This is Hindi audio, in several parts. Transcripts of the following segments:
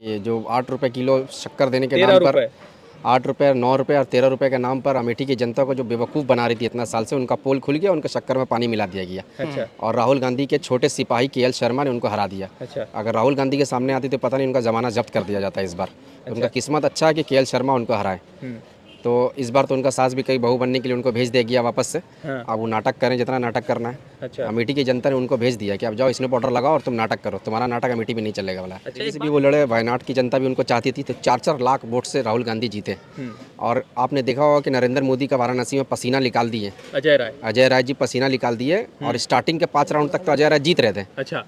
ये जो 8 रुपए किलो शक्कर देने के 13 नाम पर रुपए 8 रुपए 9 रुपए और 13 रुपए के नाम पर अमेठी की जनता को जो बेवकूफ़ बना रही थी इतना साल से, उनका पोल खुल गया, उनके शक्कर में पानी मिला दिया गया। अच्छा और राहुल गांधी के छोटे सिपाही KL शर्मा ने उनको हरा दिया। अच्छा अगर राहुल गांधी के सामने आती तो पता नहीं उनका ज़माना जब्त कर दिया जाता है इस बार। उनका किस्मत अच्छा है कि KL शर्मा उनको हराए। तो इस बार तो उनका सास भी कहीं बहू बनने के लिए उनको भेज दे गया वापस से। हाँ। अब वो नाटक करें जितना नाटक करना है। अच्छा अमेठी की जनता ने उनको भेज दिया कि अब जाओ स्नो पाउडर लगाओ और तुम नाटक करो, तुम्हारा नाटक अमेठी में नहीं चलेगा वाला। जैसे भी वो लड़े, वायनाड की जनता भी उनको चाहती थी, तो 4-4 लाख वोट से राहुल गांधी जीते। और आपने देखा होगा कि नरेंद्र मोदी का वाराणसी में पसीना निकाल दिए, अजय राय जी पसीना निकाल दिए। और स्टार्टिंग के 5 राउंड तक तो अजय राय जीत रहे थे, अच्छा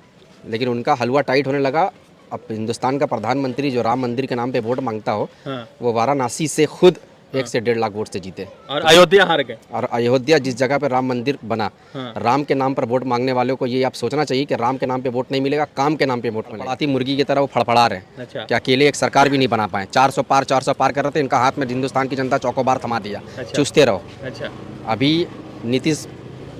लेकिन उनका हलवा टाइट होने लगा। अब हिंदुस्तान का प्रधानमंत्री जो राम मंदिर के नाम पे वोट मांगता हो, हाँ। वो वाराणसी से खुद 1 से 1.5 लाख वोट से जीते। और अयोध्या हार गए। और अयोध्या जिस जगह पे राम मंदिर बना, हाँ। राम के नाम पर वोट मांगने वालों को ये आप सोचना चाहिए कि राम के नाम पे वोट नहीं मिलेगा, काम के नाम पे वोट मिलेगा। आती मुर्गी की तरह वो फड़फड़ा रहे हैं अच्छा कि अकेले एक सरकार भी नहीं बना पाए। 400 पार कर रहे थे, इनका हाथ में हिंदुस्तान की जनता चौकोबार थमा दिया। अच्छा। चूसते रहो। अच्छा अभी नीतीश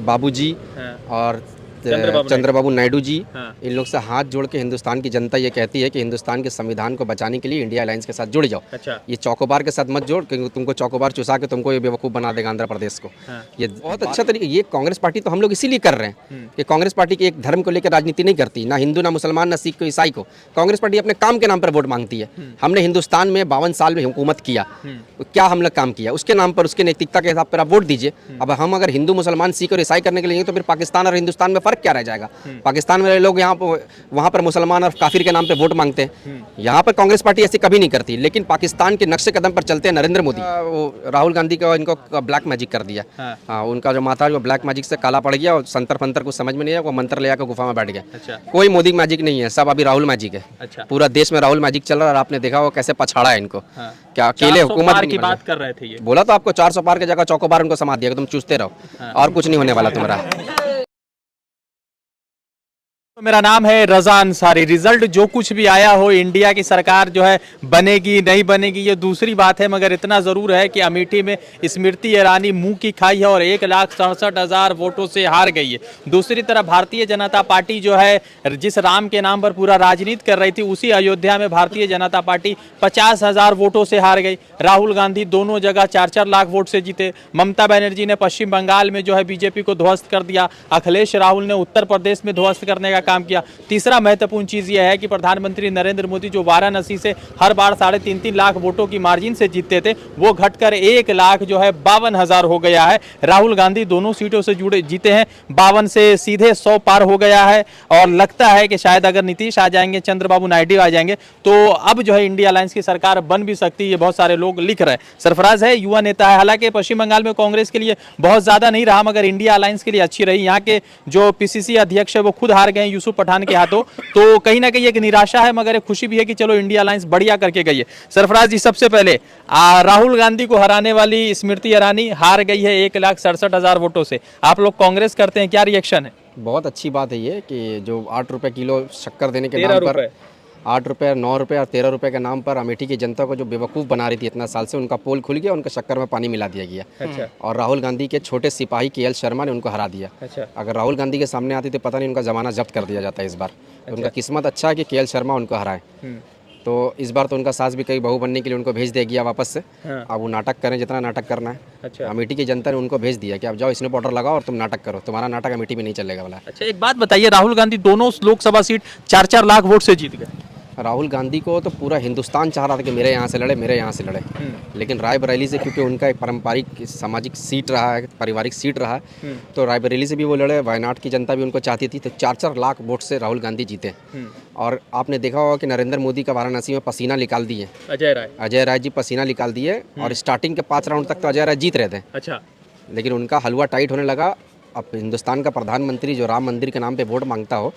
बाबूजी हाँ। और चंद्रबाबू चंद्रबाबू नायडू जी, हाँ। इन लोग से हाथ जोड़ के हिंदुस्तान की जनता ये कहती है कि हिंदुस्तान के संविधान को बचाने के लिए इंडिया अलायंस के साथ जुड़ जाओ। अच्छा ये चौकोबार के साथ मत जोड़, क्योंकि तुमको चौकोबार चुसा के तुमको ये बेवकूफ़ बना देगा आंध्र प्रदेश को। हाँ। ये बहुत अच्छा तरीके, ये कांग्रेस पार्टी तो हम लोग इसीलिए कर रहे हैं कि कांग्रेस पार्टी की एक धर्म को लेकर राजनीति नहीं करती, ना हिंदू ना मुसलमान ना सिख को ईसाई को। कांग्रेस पार्टी अपने काम के नाम पर वोट मांगती है। हमने हिंदुस्तान में 52 साल में हुकूमत किया, तो क्या हम लोग काम किया उसके नाम पर, उसके नैतिकता के हिसाब पर आप वोट दीजिए। अब हम अगर हिंदू मुसलमान सिख और ईसाई करने के लिए तो फिर पाकिस्तान और हिंदुस्तान में फ़र्क क्या रह जाएगा। पाकिस्तान वाले लोग यहाँ पर वहाँ पर मुसलमान और काफिर के नाम पे वोट मांगते हैं, यहाँ पर कांग्रेस पार्टी ऐसी कभी नहीं करती। लेकिन पाकिस्तान के नक्शे कदम पर चलते हैं नरेंद्र मोदी। वो राहुल गांधी का इनको ब्लैक मैजिक कर दिया। हाँ, उनका जो माथा जो ब्लैक मैजिक से काला पड़ गया और संतर फंतर कुछ समझ में नहीं आया, वो मंत्र ले आकर गुफा में बैठ गया। अच्छा कोई मोदी मैजिक नहीं है, सब अभी राहुल मैजिक है। अच्छा पूरा देश में राहुल मैजिक चल रहा है। और आपने देखा वो कैसे पछाड़ा है इनको। क्या अकेले हुकूमत की बात कर रहे थे ये। बोला तो आपको 400 पार की जगह चौकोबार उनको समा दिया कि तुम चूसते रहो और कुछ नहीं होने वाला तुम्हारा। मेरा नाम है रजा अंसारी। रिजल्ट जो कुछ भी आया हो, इंडिया की सरकार जो है बनेगी नहीं बनेगी ये दूसरी बात है, मगर इतना ज़रूर है कि अमेठी में स्मृति ईरानी मुंह की खाई है और 1,67,000 वोटों से हार गई है। दूसरी तरफ भारतीय जनता पार्टी जो है जिस राम के नाम पर पूरा राजनीति कर रही थी, उसी अयोध्या में भारतीय जनता पार्टी 50,000 वोटों से हार गई। राहुल गांधी दोनों जगह 4-4 लाख वोट से जीते। ममता बनर्जी ने पश्चिम बंगाल में जो है बीजेपी को ध्वस्त कर दिया। अखिलेश राहुल ने उत्तर प्रदेश में ध्वस्त करने का काम किया। तीसरा महत्वपूर्ण चीज यह है कि प्रधानमंत्री नरेंद्र मोदी जो वाराणसी से हर बार 3.5 लाख वोटों की मार्जिन से जीतते थे, वो घटकर 1 लाख जो है 52,000 हो गया है। राहुल गांधी दोनों सीटों से जुड़े जीते हैं, 52 से सीधे 100 पार हो गया है। और लगता है कि शायद अगर नीतीश आ जाएंगे, चंद्रबाबू नायडू आ जाएंगे, तो अब जो है इंडिया अलायंस की सरकार बन भी सकती है। बहुत सारे लोग लिख रहे हैं। सरफराज है, युवा नेता है। हालांकि पश्चिम बंगाल में कांग्रेस के लिए बहुत ज्यादा नहीं रहा, मगर इंडिया अलायंस के लिए अच्छी रही। यहाँ के जो PCC अध्यक्ष है वो खुद हार गए यूसुफ पठान के हाथों, तो कहीं ना कहीं एक निराशा है, मगर एक खुशी भी है कि चलो इंडिया अलायंस बढ़िया करके गई है। सरफराज जी, सबसे पहले राहुल गांधी को हराने वाली स्मृति ईरानी हार गई है 1,67,000 वोटों से। आप लोग कांग्रेस करते हैं, क्या रिएक्शन है? बहुत अच्छी बात है ये कि जो 8 रुपए किलो शक्कर देने के नाम पर 8 रुपए 9 रुपए और 13 रुपए के नाम पर अमेठी की जनता को जो बेवकूफ़ बना रही थी इतना साल से, उनका पोल खुल गया, उनके शक्कर में पानी मिला दिया गया। अच्छा और राहुल गांधी के छोटे सिपाही KL शर्मा ने उनको हरा दिया। अच्छा अगर राहुल गांधी के सामने आती तो पता नहीं उनका ज़माना जब्त कर दिया जाता है इस बार। उनका किस्मत अच्छा है कि KL शर्मा उनको हराए। तो इस बार तो उनका सास भी कहीं बहू बनने के लिए उनको भेज दे गया वापस से। अब वो नाटक करें जितना नाटक करना है। अच्छा अमेठी की जनता ने उनको भेज दिया कि अब जाओ स्नो पाउडर लगाओ और तुम नाटक करो, तुम्हारा नाटक अमेठी में नहीं चलेगा वाला। अच्छा, एक बात बताइए, राहुल गांधी दोनों लोकसभा सीट 4-4 लाख वोट से जीत गए। राहुल गांधी को तो पूरा हिंदुस्तान चाह रहा था कि मेरे यहाँ से लड़े, मेरे यहाँ से लड़े। लेकिन रायबरेली से, क्योंकि उनका एक पारंपरिक सामाजिक सीट रहा है, पारिवारिक सीट रहा है, तो रायबरेली से भी वो लड़े। वायनाड की जनता भी उनको चाहती थी, तो 4-4 लाख वोट से राहुल गांधी जीते। और आपने देखा होगा कि नरेंद्र मोदी का वाराणसी में पसीना निकाल दिए, अजय राय जी पसीना निकाल दिए। और स्टार्टिंग के 5 राउंड तक तो अजय राय जीत रहे थे। अच्छा लेकिन उनका हलवा टाइट होने लगा। अब हिंदुस्तान का प्रधानमंत्री जो राम मंदिर के नाम पे वोट मांगता हो,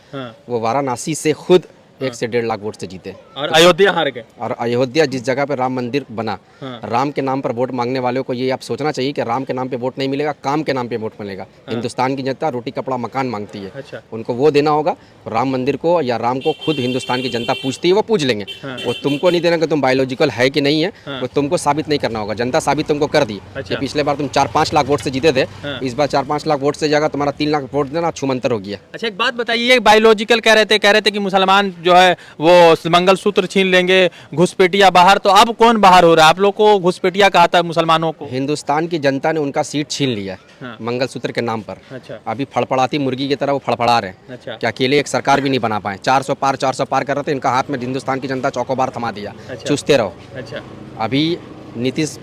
वो वाराणसी से खुद 1 से 1.5 लाख वोट से जीते। और अयोध्या हार गए। और अयोध्या जिस जगह पे राम मंदिर बना, राम के नाम पर वोट मांगने वालों को ये आप सोचना चाहिए कि राम के नाम पे वोट नहीं मिलेगा, काम के नाम पे वोट मिलेगा। हिंदुस्तान की जनता रोटी कपड़ा मकान मांगती है। अच्छा उनको वो देना होगा। राम मंदिर को या राम को खुद हिंदुस्तान की जनता पूछती है, वो पूछ लेंगे। वो तुमको नहीं देना कि तुम बायोलॉजिकल है कि नहीं है, वो तुमको साबित नहीं करना होगा। जनता साबित तुमको कर दी। अच्छा। पिछले बार तुम 4-5 लाख वोट से जीते थे, इस बार 4-5 लाख वोट से जगह तुम्हारा 3 लाख वोट देना छूमंतर हो गया। अच्छा, एक बात बताइए, बायोलॉजिकल कह रहे थे कि मुसलमान जो है वो मंगलसूत्र छीन लेंगे, घुसपैठिया बाहर, तो अब कौन बाहर हो रहा है? आप लोग को घुसपैठिया कहा था मुसलमानों को। हिंदुस्तान की जनता ने उनका सीट छीन लिया हाँ। मंगलसूत्र के नाम पर। अच्छा अभी फड़फड़ाती मुर्गी की तरह वो फड़फड़ा रहे हैं अच्छा कि अकेले एक सरकार भी नहीं बना पाए। 400 पार कर रहे थे, इनका हाथ में हिंदुस्तान की जनता चौकोबार थमा दिया, अच्छा। चूसते रहो। अच्छा अभी नीतीश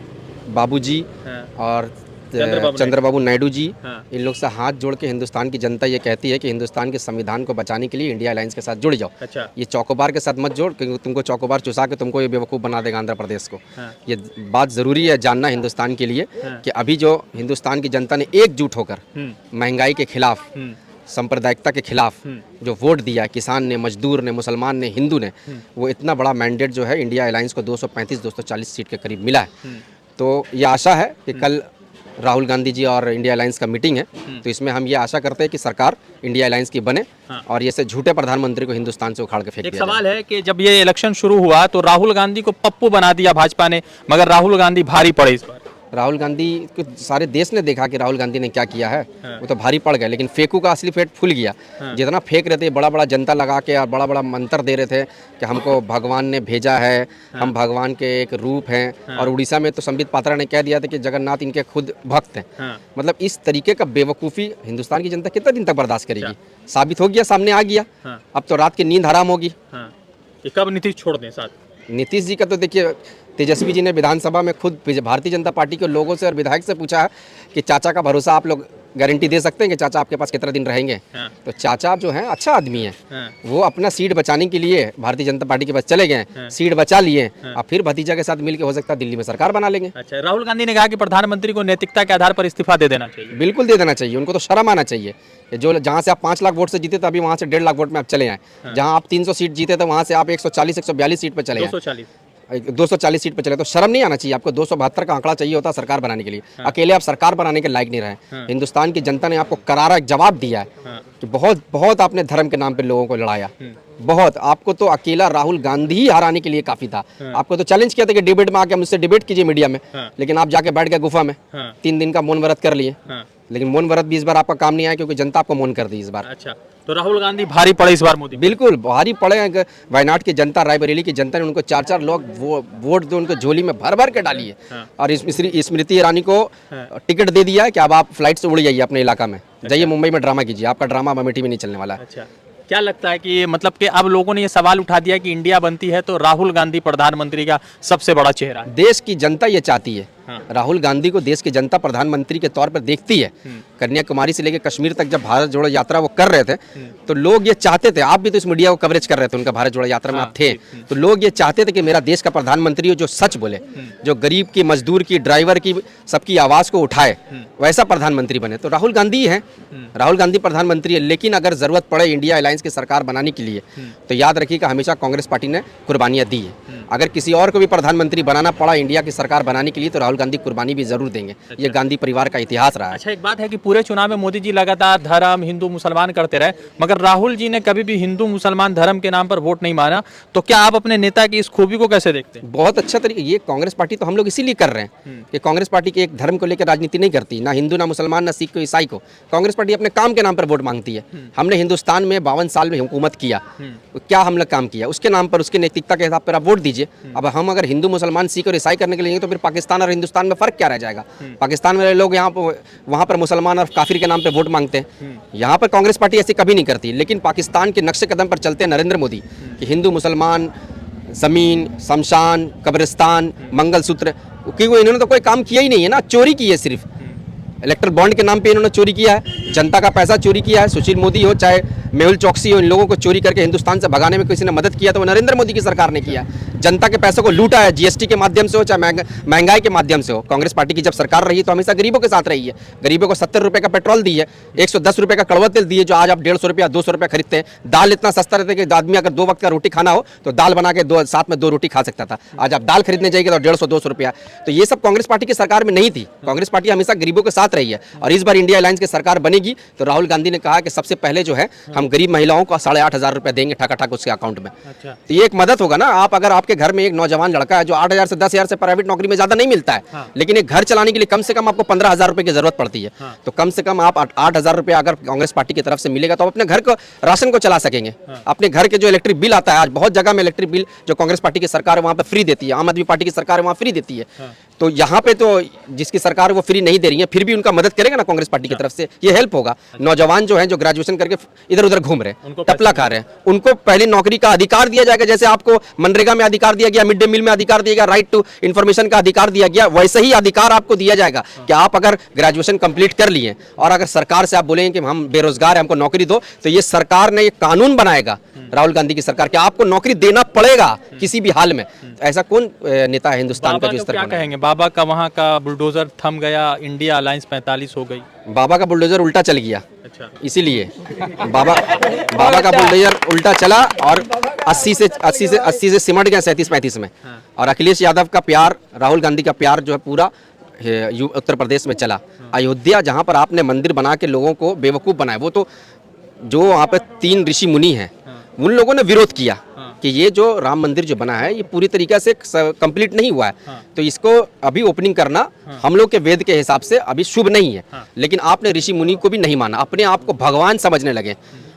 बाबूजी हाँ। और चंद्रबाबू चंद्रबाबू नायडू जी, हाँ। इन लोग से हाथ जोड़ के हिंदुस्तान की जनता ये कहती है कि हिंदुस्तान के संविधान को बचाने के लिए इंडिया अलायंस के साथ जुड़ जाओ। अच्छा ये चौकोबार के साथ मत जोड़, क्योंकि तुमको चौकोबार चुसा के तुमको ये बेवकूफ़ बना देगा आंध्र प्रदेश को। हाँ। ये बात ज़रूरी है जानना हिंदुस्तान के लिए हाँ। कि अभी जो हिंदुस्तान की जनता ने एकजुट होकर महंगाई के खिलाफ, सांप्रदायिकता के खिलाफ जो वोट दिया, किसान ने, मजदूर ने, मुसलमान ने, हिंदू ने, वो इतना बड़ा मैंडेट जो है इंडिया अलायंस को 235-240 सीट के करीब मिला है। तो ये आशा है कि कल राहुल गांधी जी और इंडिया अलायंस का मीटिंग है, तो इसमें हम ये आशा करते हैं कि सरकार इंडिया अलायंस की बने और ऐसे झूठे प्रधानमंत्री को हिंदुस्तान से उखाड़ के फेंक एक दिया सवाल है कि जब ये इलेक्शन शुरू हुआ तो राहुल गांधी को पप्पू बना दिया भाजपा ने, मगर राहुल गांधी भारी पड़े इस बार। राहुल गांधी को सारे देश ने देखा कि राहुल गांधी ने क्या किया है। हाँ। वो तो भारी पड़ गए, लेकिन फेंकू का असली पेट फूल गया। हाँ। जितना फेंक रहे थे बड़ा बड़ा जनता लगा के और बड़ा बड़ा मंत्र दे रहे थे कि हमको भगवान ने भेजा है, हम भगवान के एक रूप हैं। और उड़ीसा में तो संबित पात्रा ने कह दिया था कि जगन्नाथ इनके खुद भक्त हैं। हाँ। मतलब इस तरीके का बेवकूफ़ी हिंदुस्तान की जनता कितना दिन तक बर्दाश्त करेगी? साबित हो गया, सामने आ गया। हाँ। अब तो रात की नींद हराम होगी। हाँ। ये कब नीतीश छोड़ दें साथ? नीतीश जी का तो देखिए, तेजस्वी जी ने विधानसभा में खुद भारतीय जनता पार्टी के लोगों से और विधायक से पूछा कि चाचा का भरोसा आप लोग गारंटी दे सकते हैं कि चाचा आपके पास कितना दिन रहेंगे? हाँ। तो चाचा जो है अच्छा आदमी है। हाँ। वो अपना सीट बचाने के लिए भारतीय जनता पार्टी के पास चले गए। हाँ। सीट बचा लिए। अब फिर भतीजा के साथ मिलकर हो सकता है दिल्ली में सरकार बना लेंगे। अच्छा, राहुल गांधी ने कहा कि प्रधानमंत्री को नैतिकता के आधार पर इस्तीफा दे देना चाहिए। बिल्कुल दे देना चाहिए, उनको तो शर्म आना चाहिए। जो जहाँ से आप 5 लाख वोट से जीते थे, अभी वहाँ से 1.5 लाख वोट में आप चले आए। जहाँ आप 300 सीट जीते थे, वहाँ से आप 140-142 सीट पर चले आए। 240 सीट पर चले, तो शर्म नहीं आना चाहिए आपको? 272 का आंकड़ा चाहिए होता सरकार बनाने के लिए। अकेले आप सरकार बनाने के लायक नहीं रहे। हिंदुस्तान की जनता ने आपको करारा जवाब दिया है कि बहुत बहुत आपने धर्म के नाम पे लोगों को लड़ाया। बहुत, आपको तो अकेला राहुल गांधी ही हराने के लिए काफी था। आपको तो चैलेंज किया था कि डिबेट में आके मुझसे डिबेट कीजिए मीडिया में, लेकिन आप जाके बैठ गए गुफा में। 3 दिन का मौन व्रत कर लिए, लेकिन मौन व्रत भी इस बार आपका काम नहीं आया, क्योंकि जनता आपको मौन कर दी इस बार। अच्छा, तो राहुल गांधी भारी पड़े इस बार मोदी? बिल्कुल भारी पड़े। वायनाड की जनता, रायबरेली की जनता ने उनको 4-4 लोग वोट दो उनको झोली में भर भर के डाली है। और स्मृति ईरानी को टिकट दे दिया है कि अब आप फ्लाइट से उड़ जाइए अपने इलाका में, जाइए मुंबई में ड्रामा कीजिए। आपका ड्रामा अब अमेठी में नहीं चलने वाला है। अच्छा, क्या लगता है कि मतलब कि अब लोगों ने ये सवाल उठा दिया कि इंडिया बनती है तो राहुल गांधी प्रधानमंत्री का सबसे बड़ा चेहरा है? देश की जनता ये चाहती है। हाँ। राहुल गांधी को देश की जनता प्रधानमंत्री के तौर पर देखती है। कन्याकुमारी से लेकर कश्मीर तक जब भारत जोड़ो यात्रा वो कर रहे थे, तो लोग ये चाहते थे, आप भी तो इस मीडिया को कवरेज कर रहे थे, उनका भारत जोड़ो यात्रा में आप थे, तो लोग ये चाहते थे कि मेरा देश का प्रधानमंत्री हो जो सच बोले, जो गरीब की, मजदूर की, ड्राइवर की, सबकी आवाज़ को उठाए, वैसा प्रधानमंत्री बने। तो राहुल गांधी ही है, राहुल गांधी प्रधानमंत्री है। लेकिन अगर जरूरत पड़े इंडिया अलायंस की सरकार बनाने के लिए, तो याद रखिएगा हमेशा कांग्रेस पार्टी ने कुर्बानियां दी है। अगर किसी और को भी प्रधानमंत्री बनाना पड़ा इंडिया की सरकार बनाने के लिए, तो राहुल गांधी कुर्बानी भी जरूर देंगे। ये गांधी परिवार का इतिहास रहा है। अच्छा, एक बात है कि पूरे चुनाव में मोदी जी लगातार धर्म, हिंदू मुसलमान करते रहे, मगर राहुल जी ने कभी भी हिंदू मुसलमान धर्म के नाम पर वोट नहीं माना। तो क्या आप अपने नेता की इस खूबी को कैसे देखते हैं? बहुत अच्छा तरीके, ये कांग्रेस पार्टी तो हम लोग इसीलिए कर रहे हैं कि कांग्रेस पार्टी के एक धर्म को लेकर राजनीति नहीं करती, ना हिंदू, ना मुसलमान, ना सिख को, ईसाई को। कांग्रेस पार्टी अपने काम के नाम पर वोट मांगती है। हमने हिंदुस्तान में 52 साल में हुकूमत किया, क्या हम लोग काम किया, उसके नाम पर, उसके नैतिकता के हिसाब पर आप वोट दीजिए। अब हम अगर हिंदू, मुसलमान, सिख और ईसाई करने के लिए तो फिर पाकिस्तान और हिंदुस्तान में फर्क क्या रह जाएगा? पाकिस्तान में लोग यहाँ पर, वहाँ पर मुसलमान और काफिर के नाम पे वोट मांगते हैं। यहाँ पर कांग्रेस पार्टी ऐसी कभी नहीं करती। लेकिन पाकिस्तान के नक्शे कदम पर चलते हैं नरेंद्र मोदी कि हिंदू, मुसलमान, जमीन, शमशान, कब्रिस्तान, मंगलसूत्र, क्योंकि इन्होंने तो कोई काम किया ही नहीं है ना, चोरी की है सिर्फ। इलेक्ट्रल बॉन्ड के नाम पे इन्होंने चोरी किया है, जनता का पैसा चोरी किया है। सुशील मोदी हो चाहे मेहुल चौकसी हो, इन लोगों को चोरी करके हिंदुस्तान से भगाने में किसी ने मदद किया तो वो नरेंद्र मोदी की सरकार ने किया। जनता के पैसे को लूटा है, जीएसटी के माध्यम से हो चाहे महंगाई के माध्यम से हो। कांग्रेस पार्टी की जब सरकार रही तो हमेशा गरीबों के साथ रही है। गरीबों को 70 रुपये का पेट्रोल दी है, 110 रुपये का कड़वा तेल दिए, जो आज आप 150 रुपया 200 रुपये खरीदते हैं। दाल इतना सस्ता रहता है कि आदमी अगर 2 वक्त का रोटी खाना हो तो दाल बना के साथ में 2 रोटी खा सकता था। आज आप दाल खरीदने जाइए तो 150-200 रुपया। तो ये सब कांग्रेस पार्टी की सरकार में नहीं थी। कांग्रेस पार्टी हमेशा गरीबों के साथ रही है। और इस बार इंडिया अलायंस की सरकार बनेगी तो राहुल गांधी ने कहा कि सबसे पहले जो है हम गरीब महिलाओं को 8,500 रुपये देंगे ठका ठक उसके अकाउंट में। अच्छा, तो ये एक मदद होगा ना। आप अगर आपके आपके घर में एक नौजवान लड़का है जो 8,000 से 10,000 से प्राइवेट नौकरी में ज़्यादा नहीं मिलता है, लेकिन एक घर चलाने के लिए कम से कम आपको 15,000 रुपये की जरूरत पड़ती है, तो कम से कम आप 8,000 रुपये अगर कांग्रेस पार्टी की तरफ से मिलेगा तो आप अपने घर को राशन को चला सकेंगे। अपने घर के जो इलेक्ट्रिक बिल आता है, आज बहुत जगह में इलेक्ट्रिक बिल जो कांग्रेस पार्टी की सरकार है वहाँ पे फ्री देती है, आम आदमी पार्टी की सरकार है वहाँ फ्री देती है, तो यहाँ पे तो जिसकी सरकार वो फ्री नहीं दे रही है फिर भी उनका मदद करेगा ना कांग्रेस पार्टी की तरफ से, ये हेल्प होगा। नौजवान जो हैं जो ग्रेजुएशन करके इधर उधर घूम रहे हैं, टपला खा रहे हैं, उनको पहले नौकरी का अधिकार दिया जाएगा। जैसे आपको मनरेगा में अधिकार दिया गया, मिड डे मील में अधिकार दिया गया, राइट टू इन्फॉर्मेशन का अधिकार दिया गया, वैसे ही अधिकार आपको दिया जाएगा कि आप अगर ग्रेजुएशन कंप्लीट कर लिए और अगर सरकार से आप बोलेंगे कि हम बेरोजगार हैं हमको नौकरी दो, तो ये सरकार ने ये कानून बनाएगा, राहुल गांधी की सरकार, कि आपको नौकरी देना पड़ेगा किसी भी हाल में। ऐसा कौन नेता है हिंदुस्तान का जो इस तरह क्या कहेंगे? बाबा का वहाँ का बुलडोजर थम गया, इंडिया अलायंस 45 हो गई, बाबा का बुलडोजर उल्टा चल गया, अच्छा इसीलिए बाबा का बुलडोजर उल्टा चला और 80 से सिमट गया 37-35 में। और अखिलेश यादव का प्यार, राहुल गांधी का प्यार जो है पूरा उत्तर प्रदेश में चला। अयोध्या जहाँ पर आपने मंदिर बना के लोगों को बेवकूफ़ बनाया, वो तो जो वहाँ पे 3 ऋषि मुनि हैं उन लोगों ने विरोध किया कि ये जो राम मंदिर जो बना है ये पूरी तरीके से कंप्लीट नहीं हुआ है, तो इसको अभी ओपनिंग करना हम लोग के वेद के हिसाब से अभी शुभ नहीं है। लेकिन आपने ऋषि मुनि को भी नहीं माना, अपने आप को भगवान समझने लगे।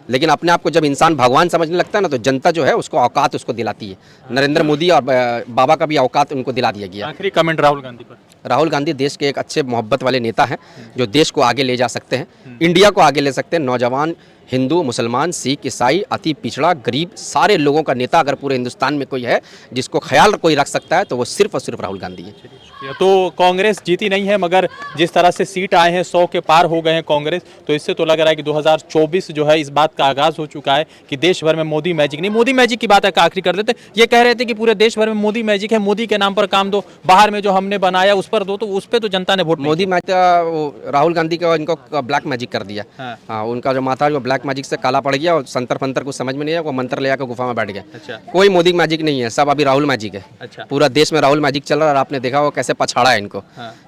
लेकिन अपने आप को जब इंसान भगवान समझने लगता है ना, तो जनता जो है उसको औकात उसको दिलाती है। नरेंद्र मोदी और बाबा का भी औकात उनको दिला दिया गया। आखिरी कमेंट राहुल गांधी पर। राहुल गांधी देश के एक अच्छे मोहब्बत वाले नेता हैं जो देश को आगे ले जा सकते हैं, इंडिया को आगे ले सकते हैं। नौजवान, हिंदू, मुसलमान, सिख, ईसाई, अति पिछड़ा, गरीब, सारे लोगों का नेता अगर पूरे हिंदुस्तान में कोई है जिसको ख्याल कोई रख सकता है तो वो सिर्फ और सिर्फ राहुल गांधी है। तो कांग्रेस जीती नहीं है, मगर जिस तरह से सीट आए हैं 100 के पार हो गए हैं कांग्रेस, तो इससे तो लग रहा है कि 2024 जो है इस बात का आगाज हो चुका है कि देश भर में मोदी मैजिक नहीं, मोदी मैजिक की बात आखिरी कर देते। ये कह रहे थे कि पूरे देश भर में मोदी मैजिक है, मोदी के नाम पर काम दो, बाहर में जो हमने बनाया उस पर दो, तो उस पर तो जनता ने वोट मोदी मैजिक, राहुल गांधी का इनको ब्लैक मैजिक कर दिया। हाँ, उनका जो माथा जो ब्लैक मैजिक से काला पड़ गया और संतर फंतर कुछ समझ में नहीं आया, वो मंत्र ले आकर गुफा में बैठ गया। अच्छा। कोई मोदी मैजिक नहीं है, सब अभी राहुल मैजिक है। अच्छा। पूरा देश में राहुल मैजिक चल रहा है और आपने देखा वो कैसे पछाड़ा है इनको।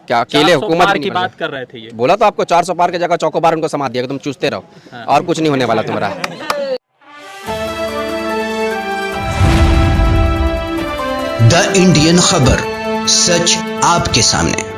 क्या अकेले हुकूमत की बात कर रहे थे? ये बोला तो आपको 400 पार की जगह चौकोबार उनको समाज दिया, तुम चूसते रहो और कुछ नहीं होने वाला तुम्हारा। द इंडियन खबर, सच आपके सामने।